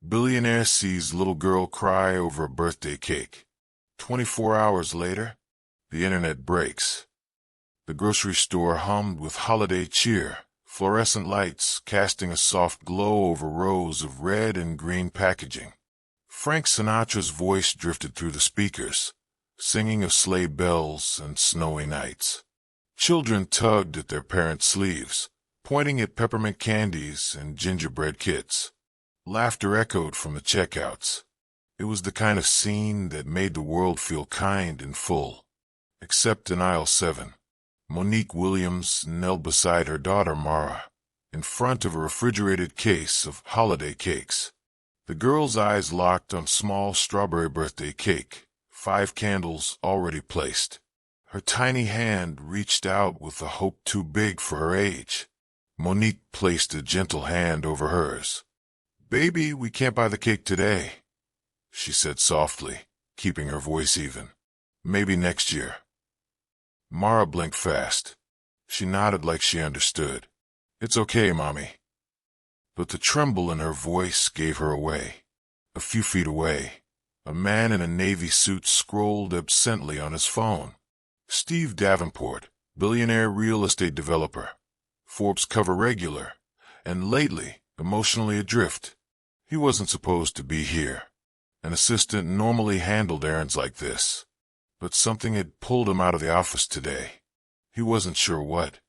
Billionaire sees little girl cry over a birthday cake. 24 hours later, the internet breaks. The grocery store hummed with holiday cheer, fluorescent lights casting a soft glow over rows of red and green packaging. Frank Sinatra's voice drifted through the speakers, singing of sleigh bells and snowy nights. Children tugged at their parents' sleeves, pointing at peppermint candies and gingerbread kits. Laughter echoed from the checkouts. It was the kind of scene that made the world feel kind and full. Except in aisle 7. Monique Williams knelt beside her daughter Mara, in front of a refrigerated case of holiday cakes. The girl's eyes locked on small strawberry birthday cake, 5 candles already placed. Her tiny hand reached out with a hope too big for her age. Monique placed a gentle hand over hers. "Baby, we can't buy the cake today," she said softly, keeping her voice even. "Maybe next year." Mara blinked fast. She nodded like she understood. "It's okay, Mommy." But the tremble in her voice gave her away. A few feet away, a man in a navy suit scrolled absently on his phone. Steve Davenport, billionaire real estate developer, Forbes cover regular, and lately emotionally adrift. He wasn't supposed to be here. An assistant normally handled errands like this, but something had pulled him out of the office today. He wasn't sure what.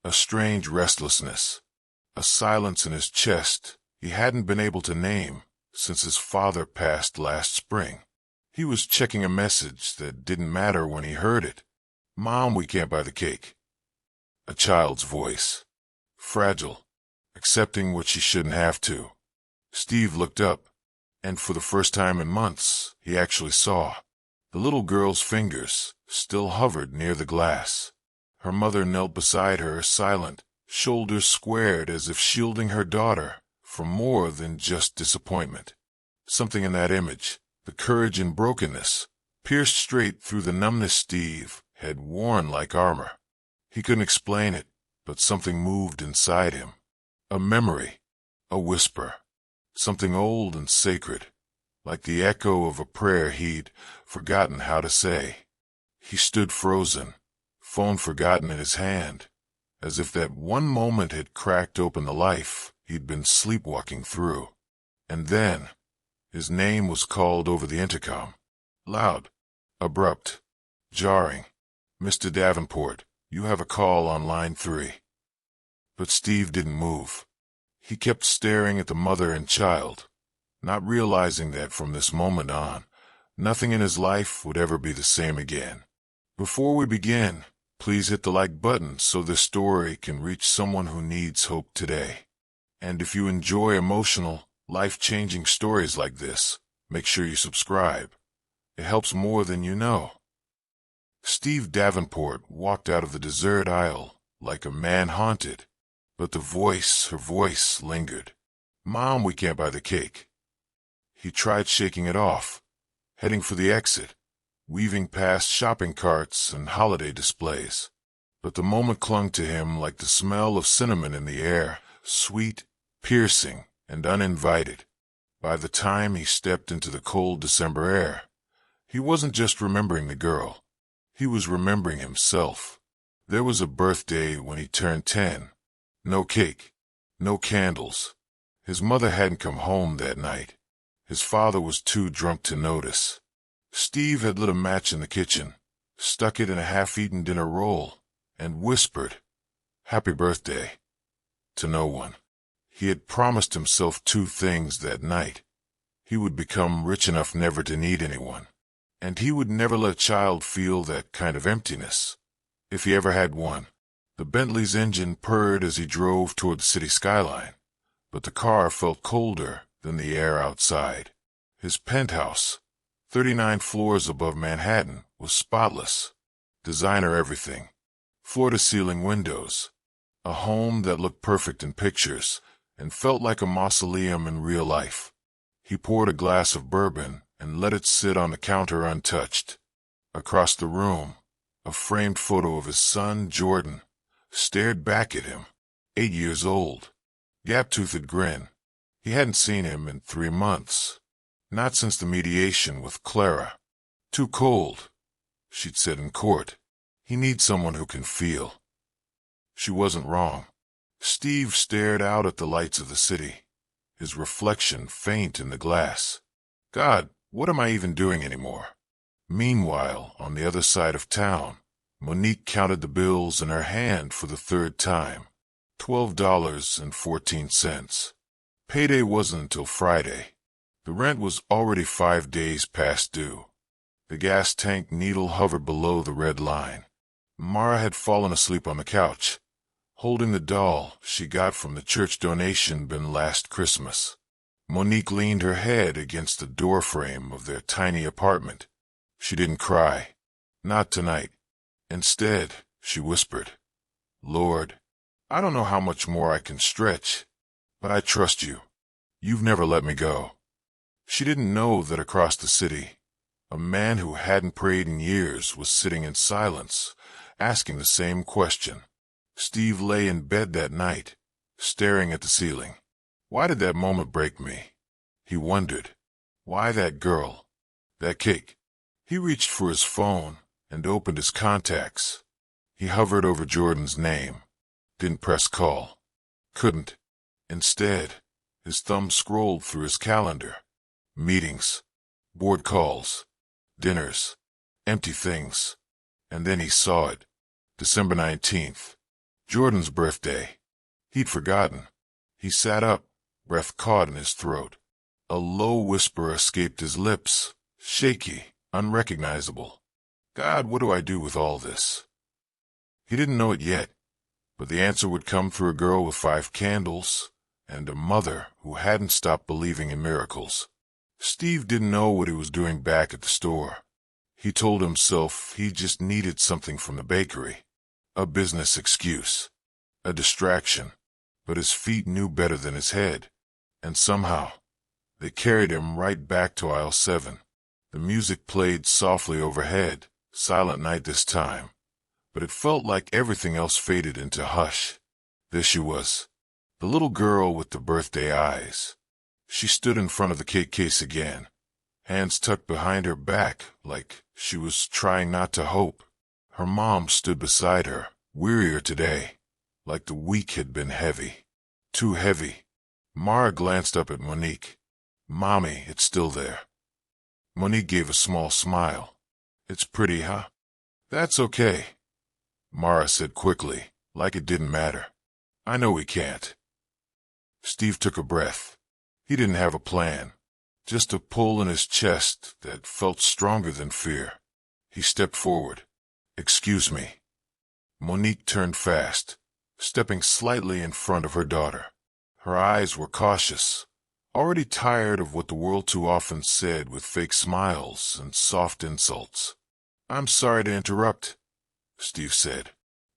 A strange restlessness, a silence in his chest he hadn't been able to name since his father passed last spring. He was checking a message that didn't matter when he heard it. "Mom, we can't buy the cake." A child's voice. Fragile, accepting what she shouldn't have to. Steve looked up, and for the first time in months, he actually saw. The little girl's fingers still hovered near the glass. Her mother knelt beside her, silent, shoulders squared as if shielding her daughter from more than just disappointment. Something in that image, the courage and brokenness, pierced straight through the numbness Steve had worn like armor. He couldn't explain it, but something moved inside him. A memory, a whisper. Something old and sacred, like the echo of a prayer he'd forgotten how to say. He stood frozen, phone forgotten in his hand, as if that one moment had cracked open the life he'd been sleepwalking through. And then, his name was called over the intercom. Loud, abrupt, jarring. "Mr. Davenport, you have a call on line 3. But Steve didn't move. He kept staring at the mother and child, not realizing that from this moment on, nothing in his life would ever be the same again. Before we begin, please hit the like button so this story can reach someone who needs hope today. And if you enjoy emotional, life-changing stories like this, make sure you subscribe. It helps more than you know. Steve Davenport walked out of the dessert aisle like a man haunted. But her voice lingered. "Mom, we can't buy the cake." He tried shaking it off, heading for the exit, weaving past shopping carts and holiday displays. But the moment clung to him like the smell of cinnamon in the air, sweet, piercing, and uninvited. By the time he stepped into the cold December air, he wasn't just remembering the girl. He was remembering himself. There was a birthday when he turned 10. No cake, no candles. His mother hadn't come home that night. His father was too drunk to notice. Steve had lit a match in the kitchen, stuck it in a half-eaten dinner roll, and whispered, "Happy birthday," to no one. He had promised himself 2 things that night. He would become rich enough never to need anyone, and he would never let a child feel that kind of emptiness, if he ever had one. The Bentley's engine purred as he drove toward the city skyline, but the car felt colder than the air outside. His penthouse, 39 floors above Manhattan, was spotless. Designer everything. Floor-to-ceiling windows. A home that looked perfect in pictures and felt like a mausoleum in real life. He poured a glass of bourbon and let it sit on the counter untouched. Across the room, a framed photo of his son, Jordan, stared back at him, 8 years old. Gap-toothed grin. He hadn't seen him in 3 months. Not since the mediation with Clara. Too cold, she'd said in court. He needs someone who can feel. She wasn't wrong. Steve stared out at the lights of the city, his reflection faint in the glass. God, what am I even doing anymore? Meanwhile, on the other side of town, Monique counted the bills in her hand for the third time. $12.14. Payday wasn't until Friday. The rent was already 5 days past due. The gas tank needle hovered below the red line. Mara had fallen asleep on the couch, holding the doll she got from the church donation bin last Christmas. Monique leaned her head against the doorframe of their tiny apartment. She didn't cry. Not tonight. Instead, she whispered, Lord, I don't know how much more I can stretch, but I trust you. You've never let me go. She didn't know that across the city, a man who hadn't prayed in years was sitting in silence, asking the same question. Steve lay in bed that night, staring at the ceiling. Why did that moment break me? He wondered. Why that girl? That cake? He reached for his phone and opened his contacts. He hovered over Jordan's name. Didn't press call. Couldn't. Instead, his thumb scrolled through his calendar. Meetings, board calls, dinners, empty things. And then he saw it. December 19th. Jordan's birthday. He'd forgotten. He sat up, breath caught in his throat. A low whisper escaped his lips, shaky, unrecognizable. God, what do I do with all this? He didn't know it yet, but the answer would come through a girl with 5 candles and a mother who hadn't stopped believing in miracles. Steve didn't know what he was doing back at the store. He told himself he just needed something from the bakery. A business excuse. A distraction. But his feet knew better than his head. And somehow, they carried him right back to aisle 7. The music played softly overhead, silent night this time. But it felt like everything else faded into hush. There she was. The little girl with the birthday eyes. She stood in front of the cake case again, hands tucked behind her back like she was trying not to hope. Her mom stood beside her, wearier today, like the week had been heavy. Too heavy. Mara glanced up at Monique. Mommy, it's still there. Monique gave a small smile. It's pretty, huh? That's okay, Mara said quickly, like it didn't matter. I know we can't. Steve took a breath. He didn't have a plan, just a pull in his chest that felt stronger than fear. He stepped forward. Excuse me. Monique turned fast, stepping slightly in front of her daughter. Her eyes were cautious, already tired of what the world too often said with fake smiles and soft insults. I'm sorry to interrupt, Steve said.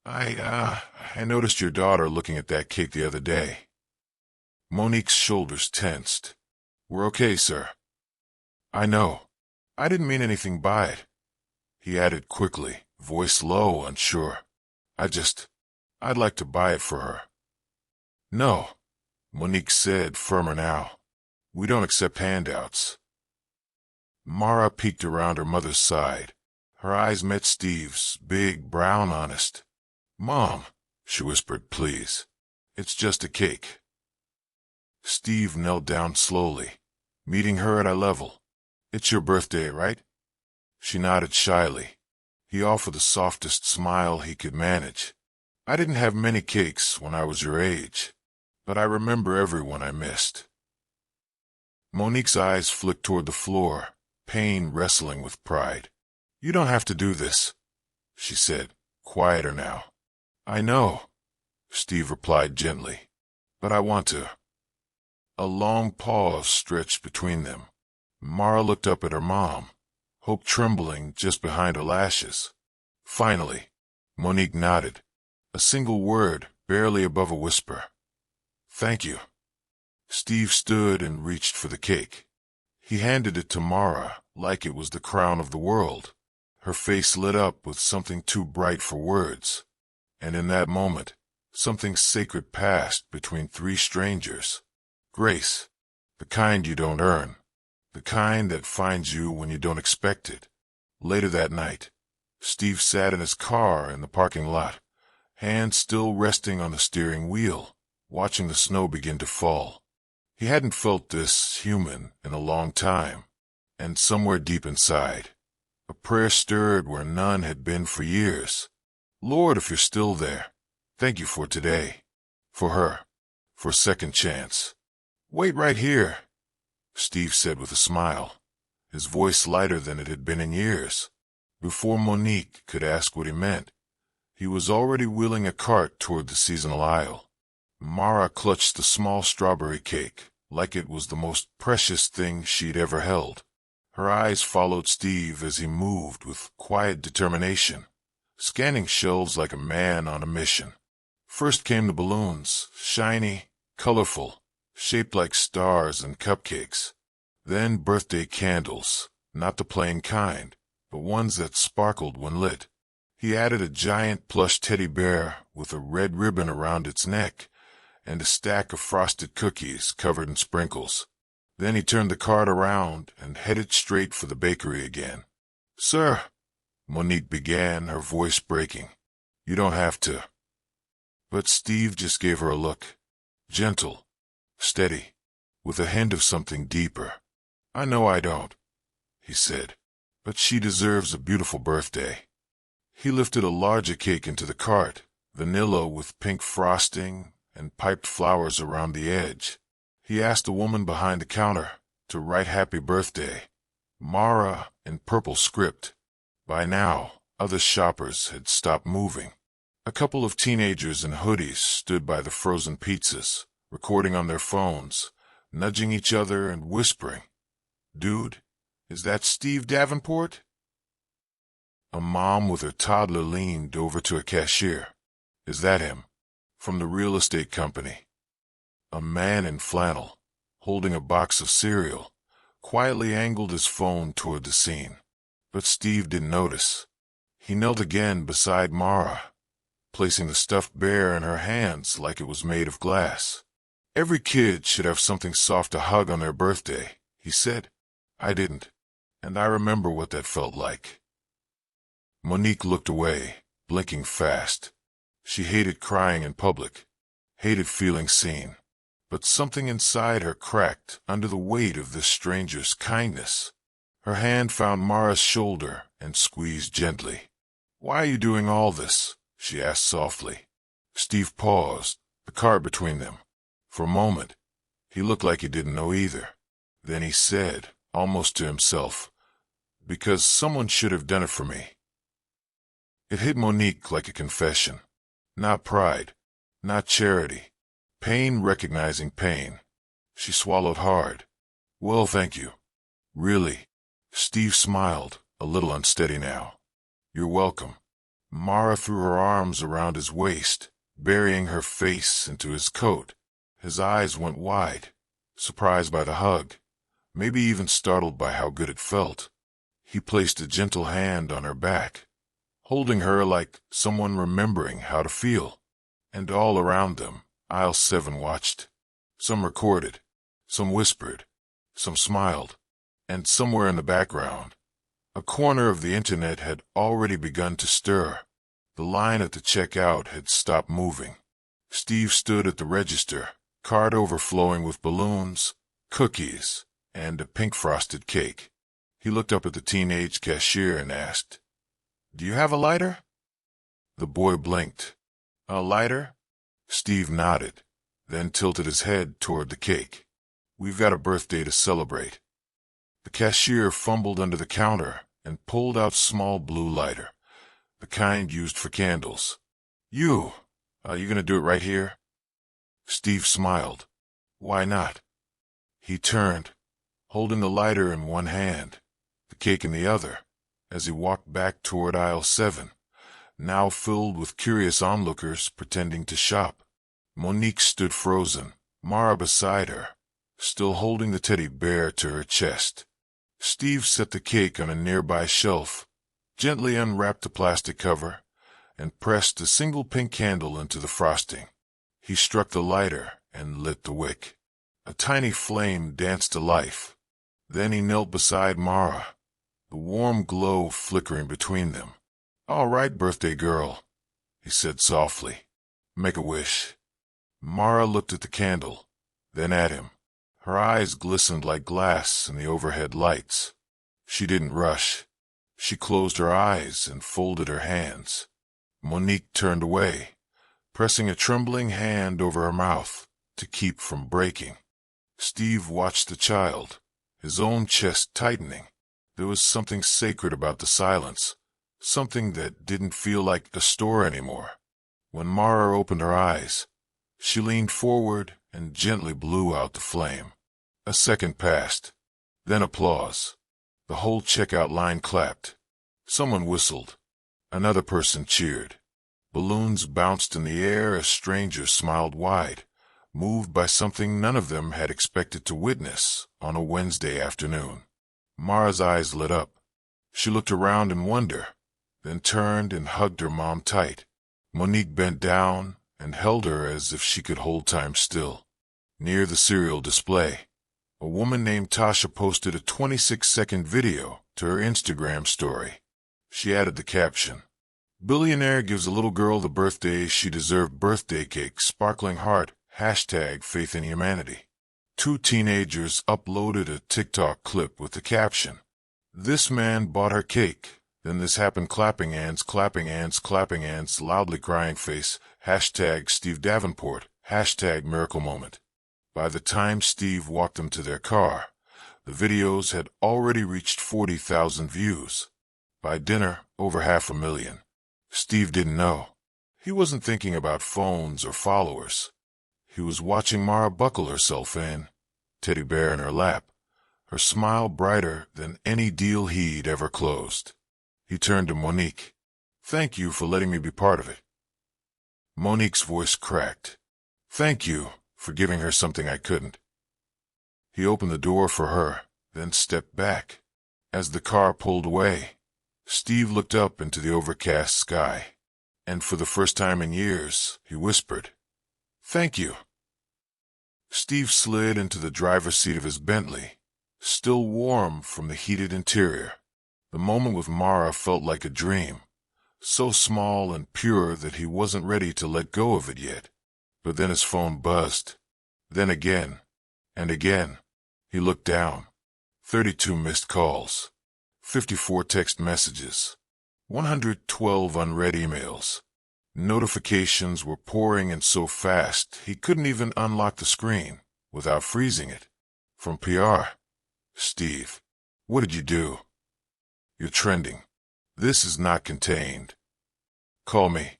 I noticed your daughter looking at that cake the other day. Monique's shoulders tensed. We're okay, sir. I know. I didn't mean anything by it. He added quickly, voice low, unsure. I'd like to buy it for her. No, Monique said, firmer now. We don't accept handouts. Mara peeked around her mother's side. Her eyes met Steve's, big, brown, honest. Mom, she whispered, please. It's just a cake. Steve knelt down slowly, meeting her at eye level. It's your birthday, right? She nodded shyly. He offered the softest smile he could manage. I didn't have many cakes when I was your age, but I remember every one I missed. Monique's eyes flicked toward the floor, pain wrestling with pride. You don't have to do this, she said, quieter now. I know, Steve replied gently, but I want to. A long pause stretched between them. Mara looked up at her mom, hope trembling just behind her lashes. Finally, Monique nodded. A single word, barely above a whisper. Thank you. Steve stood and reached for the cake. He handed it to Mara like it was the crown of the world. Her face lit up with something too bright for words. And in that moment, something sacred passed between 3 strangers. Grace. The kind you don't earn. The kind that finds you when you don't expect it. Later that night, Steve sat in his car in the parking lot, hands still resting on the steering wheel, watching the snow begin to fall. He hadn't felt this human in a long time, and somewhere deep inside, a prayer stirred where none had been for years. Lord, if you're still there, thank you for today, for her, for a second chance. Wait right here, Steve said with a smile, his voice lighter than it had been in years. Before Monique could ask what he meant, he was already wheeling a cart toward the seasonal aisle. Mara clutched the small strawberry cake like it was the most precious thing she'd ever held. Her eyes followed Steve as he moved with quiet determination, scanning shelves like a man on a mission. First came the balloons, shiny, colorful, shaped like stars and cupcakes. Then birthday candles, not the plain kind, but ones that sparkled when lit. He added a giant plush teddy bear with a red ribbon around its neck and a stack of frosted cookies covered in sprinkles. Then he turned the cart around and headed straight for the bakery again. "Sir," Monique began, her voice breaking. "You don't have to." But Steve just gave her a look. Gentle, steady, with a hint of something deeper. "I know I don't," he said, "but she deserves a beautiful birthday." He lifted a larger cake into the cart, vanilla with pink frosting and piped flowers around the edge. He asked the woman behind the counter to write happy birthday, Mara in purple script. By now, other shoppers had stopped moving. A couple of teenagers in hoodies stood by the frozen pizzas, recording on their phones, nudging each other and whispering, "Dude, is that Steve Davenport?" A mom with her toddler leaned over to a cashier. "Is that him? From the real estate company." A man in flannel, holding a box of cereal, quietly angled his phone toward the scene. But Steve didn't notice. He knelt again beside Mara, placing the stuffed bear in her hands like it was made of glass. "Every kid should have something soft to hug on their birthday," he said. "I didn't, and I remember what that felt like." Monique looked away, blinking fast. She hated crying in public, hated feeling seen. But something inside her cracked under the weight of this stranger's kindness. Her hand found Mara's shoulder and squeezed gently. "Why are you doing all this?" she asked softly. Steve paused, the cart between them. For a moment, he looked like he didn't know either. Then he said, almost to himself, "Because someone should have done it for me." It hit Monique like a confession. Not pride, not charity. Pain recognizing pain. She swallowed hard. "Well, thank you. Really." Steve smiled, a little unsteady now. "You're welcome." Mara threw her arms around his waist, burying her face into his coat. His eyes went wide, surprised by the hug, maybe even startled by how good it felt. He placed a gentle hand on her back, holding her like someone remembering how to feel. And all around them, Aisle 7 watched. Some recorded, some whispered, some smiled, and somewhere in the background, a corner of the internet had already begun to stir. The line at the checkout had stopped moving. Steve stood at the register, cart overflowing with balloons, cookies, and a pink frosted cake. He looked up at the teenage cashier and asked, "Do you have a lighter?" The boy blinked. "A lighter?" Steve nodded, then tilted his head toward the cake. "We've got a birthday to celebrate." The cashier fumbled under the counter and pulled out small blue lighter, the kind used for candles. You gonna do it right here?" Steve smiled. "Why not?" He turned, holding the lighter in one hand, the cake in the other, as he walked back toward aisle 7, now filled with curious onlookers pretending to shop. Monique stood frozen, Mara beside her, still holding the teddy bear to her chest. Steve set the cake on a nearby shelf, gently unwrapped the plastic cover, and pressed a single pink candle into the frosting. He struck the lighter and lit the wick. A tiny flame danced to life. Then he knelt beside Mara, the warm glow flickering between them. "All right, birthday girl," he said softly. "Make a wish." Mara looked at the candle, then at him. Her eyes glistened like glass in the overhead lights. She didn't rush. She closed her eyes and folded her hands. Monique turned away, pressing a trembling hand over her mouth to keep from breaking. Steve watched the child, his own chest tightening. There was something sacred about the silence, something that didn't feel like a store anymore. When Mara opened her eyes, she leaned forward and gently blew out the flame. A second passed. Then applause. The whole checkout line clapped. Someone whistled. Another person cheered. Balloons bounced in the air as strangers smiled wide, moved by something none of them had expected to witness on a Wednesday afternoon. Mara's eyes lit up. She looked around in wonder, then turned and hugged her mom tight. Monique bent down and held her as if she could hold time still. Near the cereal display, a woman named Tasha posted a 26-second video to her Instagram story. She added the caption, "Billionaire gives a little girl the birthday she deserved, birthday cake, sparkling heart, #faith in humanity." Two teenagers uploaded a TikTok clip with the caption, "This man bought her cake. Then this happened, clapping hands, loudly crying face, #Steve Davenport, #miracle moment." By the time Steve walked them to their car, the videos had already reached 40,000 views. By dinner, over 500,000. Steve didn't know. He wasn't thinking about phones or followers. He was watching Mara buckle herself in, teddy bear in her lap, her smile brighter than any deal he'd ever closed. He turned to Monique. "Thank you for letting me be part of it." Monique's voice cracked. "Thank you for giving her something I couldn't." He opened the door for her, then stepped back. As the car pulled away, Steve looked up into the overcast sky, and for the first time in years, he whispered, "Thank you." Steve slid into the driver's seat of his Bentley, still warm from the heated interior. The moment with Mara felt like a dream, so small and pure that he wasn't ready to let go of it yet. But then his phone buzzed. Then again, and again. He looked down. 32 missed calls. 54 text messages. 112 unread emails. Notifications were pouring in so fast he couldn't even unlock the screen without freezing it. From PR. "Steve, what did you do? You're trending. This is not contained. Call me.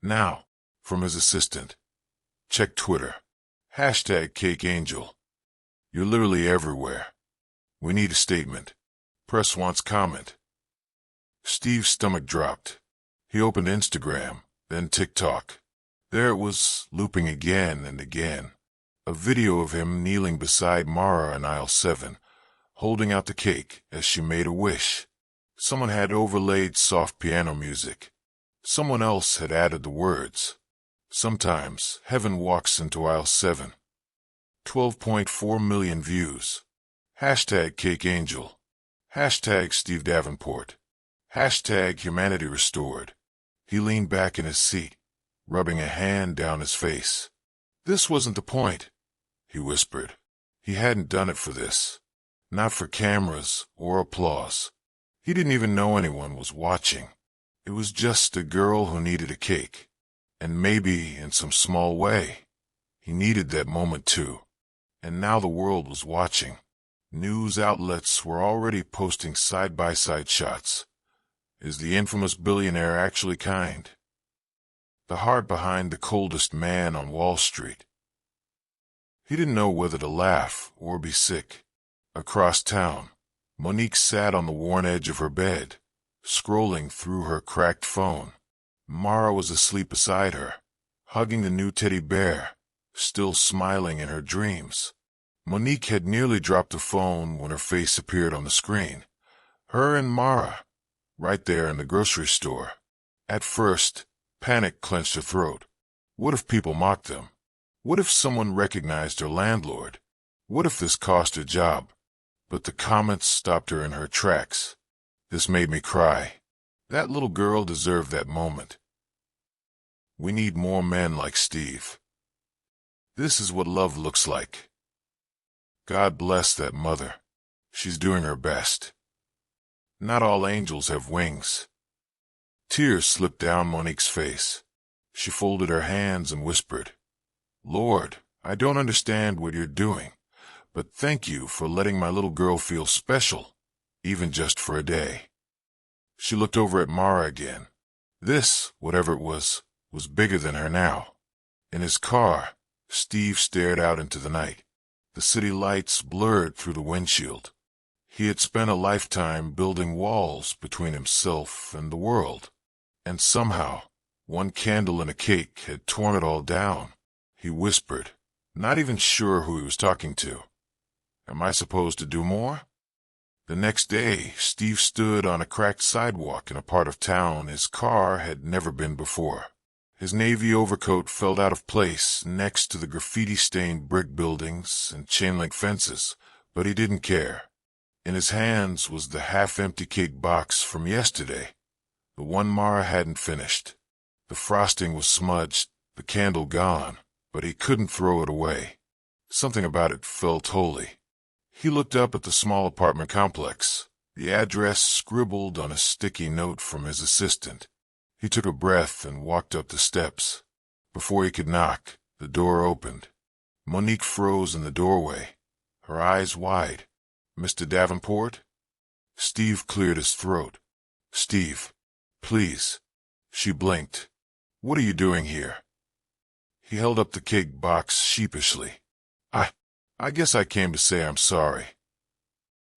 Now." From his assistant. "Check Twitter. #CakeAngel. You're literally everywhere. We need a statement. Press wants comment." Steve's stomach dropped. He opened Instagram, then TikTok. There it was, looping again and again. A video of him kneeling beside Mara in aisle 7, holding out the cake as she made a wish. Someone had overlaid soft piano music. Someone else had added the words, "Sometimes heaven walks into aisle 7. 12.4 million views. #CakeAngel. #Steve Davenport. #Humanity Restored. He leaned back in his seat, rubbing a hand down his face. "This wasn't the point," he whispered. He hadn't done it for this. Not for cameras or applause. He didn't even know anyone was watching. It was just a girl who needed a cake. And maybe, in some small way, he needed that moment too. And now the world was watching. News outlets were already posting side-by-side shots. Is the infamous billionaire actually kind? The heart behind the coldest man on Wall Street. He didn't know whether to laugh or be sick. Across town, Monique sat on the worn edge of her bed, scrolling through her cracked phone. Mara was asleep beside her, hugging the new teddy bear, still smiling in her dreams. Monique had nearly dropped the phone when her face appeared on the screen. Her and Mara, right there in the grocery store. At first, panic clenched her throat. What if people mocked them? What if someone recognized her landlord? What if this cost her job? But the comments stopped her in her tracks. This made me cry. That little girl deserved that moment. We need more men like Steve. This is what love looks like. God bless that mother. She's doing her best. Not all angels have wings. Tears slipped down Monique's face. She folded her hands and whispered, Lord, I don't understand what you're doing, but thank you for letting my little girl feel special, even just for a day. She looked over at Mara again. This, whatever it was bigger than her now. In his car, Steve stared out into the night. The city lights blurred through the windshield. He had spent a lifetime building walls between himself and the world, and somehow, one candle and a cake had torn it all down. He whispered, not even sure who he was talking to. Am I supposed to do more? The next day, Steve stood on a cracked sidewalk in a part of town his car had never been before. His navy overcoat fell out of place next to the graffiti-stained brick buildings and chain-link fences, but he didn't care. In his hands was the half-empty cake box from yesterday, the one Mara hadn't finished. The frosting was smudged, the candle gone, but he couldn't throw it away. Something about it felt holy. He looked up at the small apartment complex, the address scribbled on a sticky note from his assistant. He took a breath and walked up the steps. Before he could knock, the door opened. Monique froze in the doorway, her eyes wide. Mr. Davenport? Steve cleared his throat. Steve, please. She blinked. What are you doing here? He held up the cake box sheepishly. I guess I came to say I'm sorry.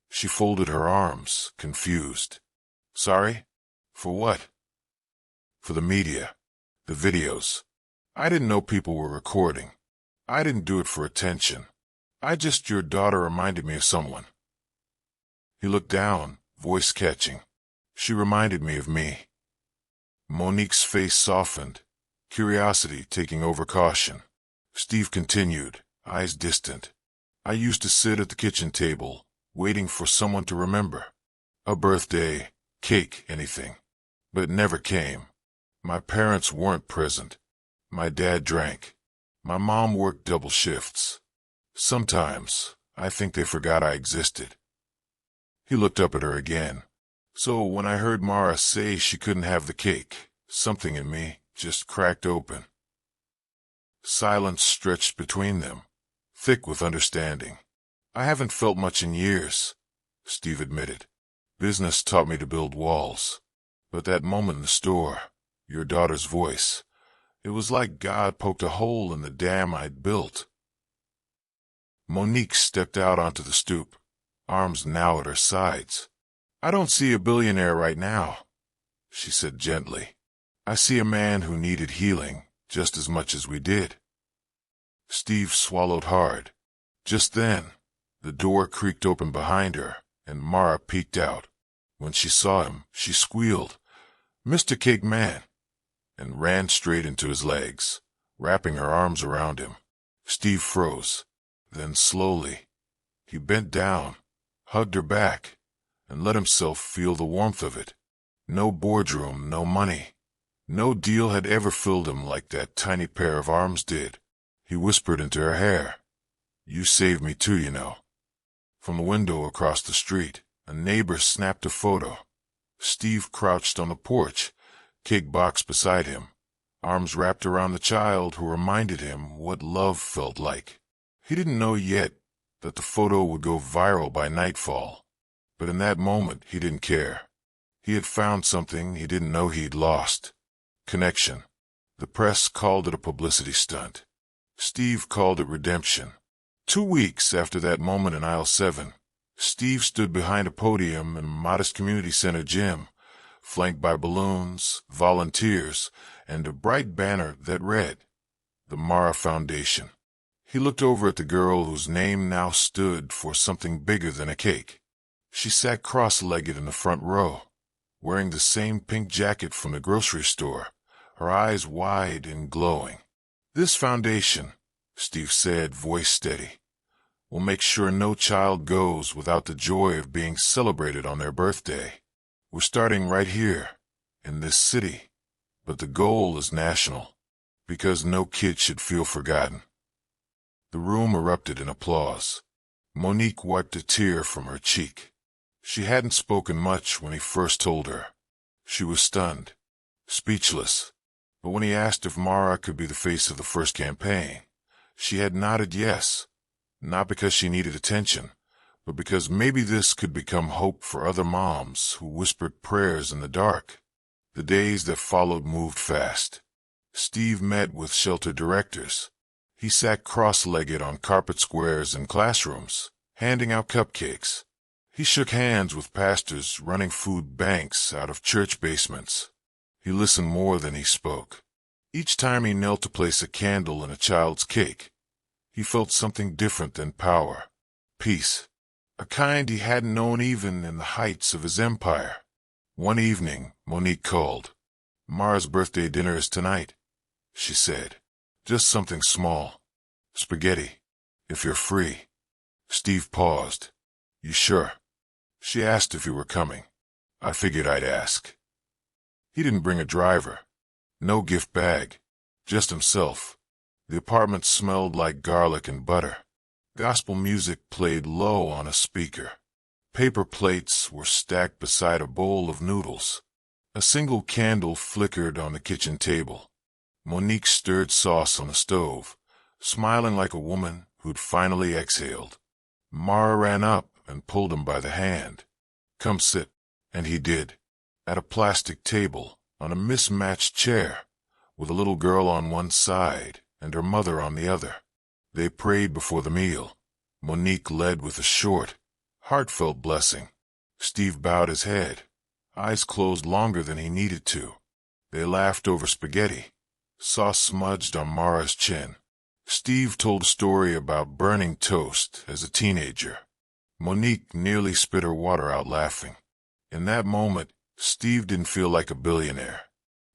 She folded her arms, confused. Sorry? For what? For the media. The videos. I didn't know people were recording. I didn't do it for attention. Your daughter reminded me of someone. He looked down, voice catching. She reminded me of me. Monique's face softened, curiosity taking over caution. Steve continued, eyes distant. I used to sit at the kitchen table, waiting for someone to remember. A birthday, cake, anything. But it never came. My parents weren't present. My dad drank. My mom worked double shifts. Sometimes, I think they forgot I existed. He looked up at her again. So when I heard Mara say she couldn't have the cake, something in me just cracked open. Silence stretched between them, thick with understanding. I haven't felt much in years, Steve admitted. Business taught me to build walls. But that moment in the store, your daughter's voice, it was like God poked a hole in the dam I'd built. Monique stepped out onto the stoop, arms now at her sides. I don't see a billionaire right now, she said gently. I see a man who needed healing just as much as we did. Steve swallowed hard. Just then, the door creaked open behind her, and Mara peeked out. When she saw him, she squealed, Mr. Cake Man, and ran straight into his legs, wrapping her arms around him. Steve froze. Then slowly, he bent down, hugged her back, and let himself feel the warmth of it. No boardroom, no money. No deal had ever filled him like that tiny pair of arms did. He whispered into her hair, You saved me too, you know. From the window across the street, a neighbor snapped a photo. Steve crouched on the porch, cake box beside him, arms wrapped around the child who reminded him what love felt like. He didn't know yet that the photo would go viral by nightfall, but in that moment he didn't care. He had found something he didn't know he'd lost. Connection. The press called it a publicity stunt. Steve called it redemption. 2 weeks after that moment in aisle 7, Steve stood behind a podium in a modest community center gym, flanked by balloons, volunteers, and a bright banner that read, The Mara Foundation. He looked over at the girl whose name now stood for something bigger than a cake. She sat cross-legged in the front row, wearing the same pink jacket from the grocery store, her eyes wide and glowing. This foundation, Steve said, voice steady, We'll make sure no child goes without the joy of being celebrated on their birthday. We're starting right here, in this city, but the goal is national, because no kid should feel forgotten." The room erupted in applause. Monique wiped a tear from her cheek. She hadn't spoken much when he first told her. She was stunned, speechless. But when he asked if Mara could be the face of the first campaign, she had nodded yes, not because she needed attention, but because maybe this could become hope for other moms who whispered prayers in the dark. The days that followed moved fast. Steve met with shelter directors. He sat cross-legged on carpet squares in classrooms, handing out cupcakes. He shook hands with pastors running food banks out of church basements. He listened more than he spoke. Each time he knelt to place a candle in a child's cake, he felt something different than power, peace, a kind he hadn't known even in the heights of his empire. One evening, Monique called. "Mara's birthday dinner is tonight," she said. "Just something small. Spaghetti, if you're free." Steve paused. "You sure?" She asked if you were coming. "I figured I'd ask." He didn't bring a driver. No gift bag. Just himself. The apartment smelled like garlic and butter. Gospel music played low on a speaker. Paper plates were stacked beside a bowl of noodles. A single candle flickered on the kitchen table. Monique stirred sauce on the stove, smiling like a woman who'd finally exhaled. Mara ran up and pulled him by the hand. "Come sit." And he did. At a plastic table, on a mismatched chair, with a little girl on one side and her mother on the other. They prayed before the meal. Monique led with a short, heartfelt blessing. Steve bowed his head, eyes closed longer than he needed to. They laughed over spaghetti, sauce smudged on Mara's chin. Steve told a story about burning toast as a teenager. Monique nearly spit her water out laughing. In that moment, Steve didn't feel like a billionaire.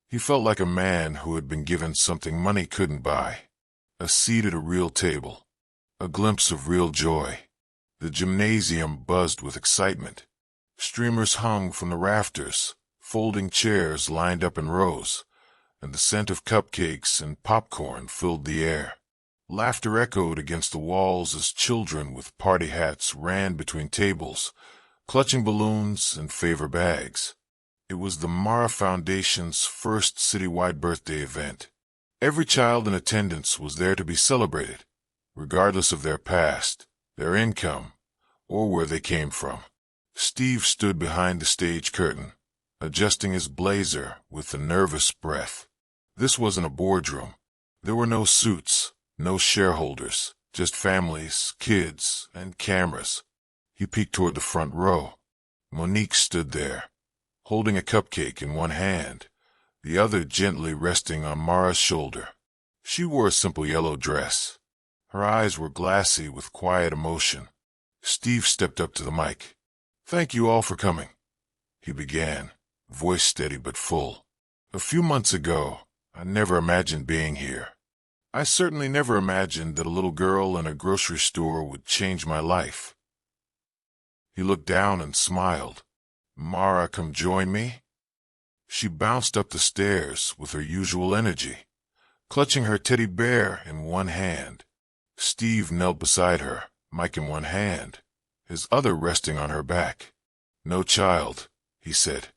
He felt like a man who had been given something money couldn't buy. A seat at a real table. A glimpse of real joy. The gymnasium buzzed with excitement. Streamers hung from the rafters, folding chairs lined up in rows, and the scent of cupcakes and popcorn filled the air. Laughter echoed against the walls as children with party hats ran between tables, clutching balloons and favor bags. It was the Mara Foundation's first citywide birthday event. Every child in attendance was there to be celebrated, regardless of their past, their income, or where they came from. Steve stood behind the stage curtain, adjusting his blazer with a nervous breath. This wasn't a boardroom. There were no suits, no shareholders, just families, kids, and cameras. He peeked toward the front row. Monique stood there, holding a cupcake in one hand, the other gently resting on Mara's shoulder. She wore a simple yellow dress. Her eyes were glassy with quiet emotion. Steve stepped up to the mic. "Thank you all for coming," he began, voice steady but full. "A few months ago, I never imagined being here. I certainly never imagined that a little girl in a grocery store would change my life." He looked down and smiled. "Mara, come join me?" She bounced up the stairs with her usual energy, clutching her teddy bear in one hand. Steve knelt beside her, mic in one hand, his other resting on her back. "No child," he said,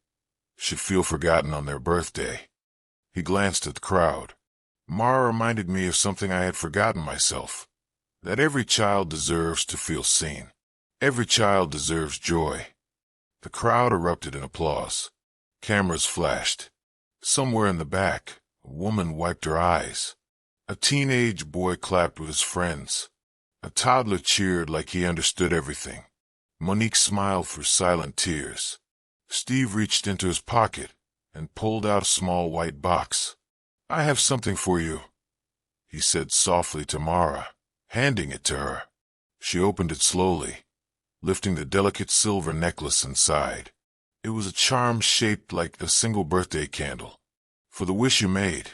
"should feel forgotten on their birthday." He glanced at the crowd. Mara reminded me of something I had forgotten myself, that every child deserves to feel seen. Every child deserves joy. The crowd erupted in applause. Cameras flashed. Somewhere in the back, a woman wiped her eyes. A teenage boy clapped with his friends. A toddler cheered like he understood everything. Monique smiled through silent tears. Steve reached into his pocket and pulled out a small white box. "I have something for you," he said softly to Mara, handing it to her. She opened it slowly, lifting the delicate silver necklace inside. It was a charm shaped like a single birthday candle. "For the wish you made,"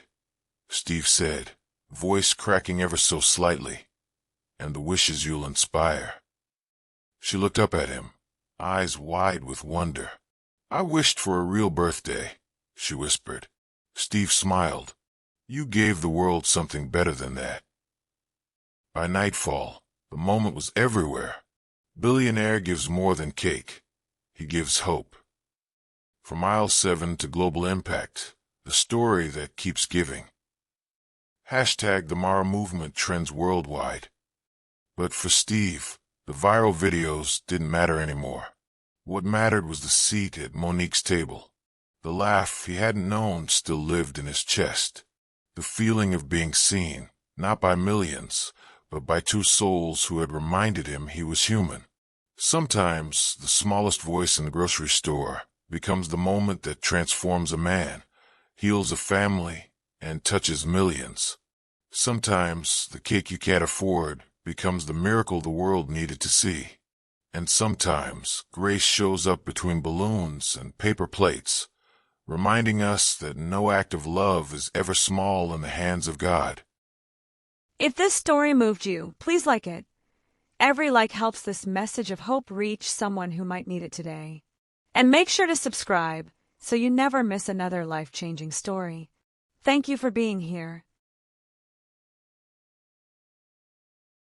Steve said, voice cracking ever so slightly. and the wishes you'll inspire." She looked up at him, eyes wide with wonder. "I wished for a real birthday," she whispered. Steve smiled. "You gave the world something better than that." By nightfall, the moment was everywhere. Billionaire gives more than cake. He gives hope. From aisle 7 to global impact, the story that keeps giving. Hashtag the Mara movement trends worldwide. But for Steve, the viral videos didn't matter anymore. What mattered was the seat at Monique's table. The laugh he hadn't known still lived in his chest. The feeling of being seen, not by millions, but by two souls who had reminded him he was human. Sometimes the smallest voice in the grocery store becomes the moment that transforms a man, heals a family, and touches millions. Sometimes the cake you can't afford becomes the miracle the world needed to see. And sometimes grace shows up between balloons and paper plates, reminding us that no act of love is ever small in the hands of God. If this story moved you, please like it. Every like helps this message of hope reach someone who might need it today. And make sure to subscribe so you never miss another life-changing story. Thank you for being here.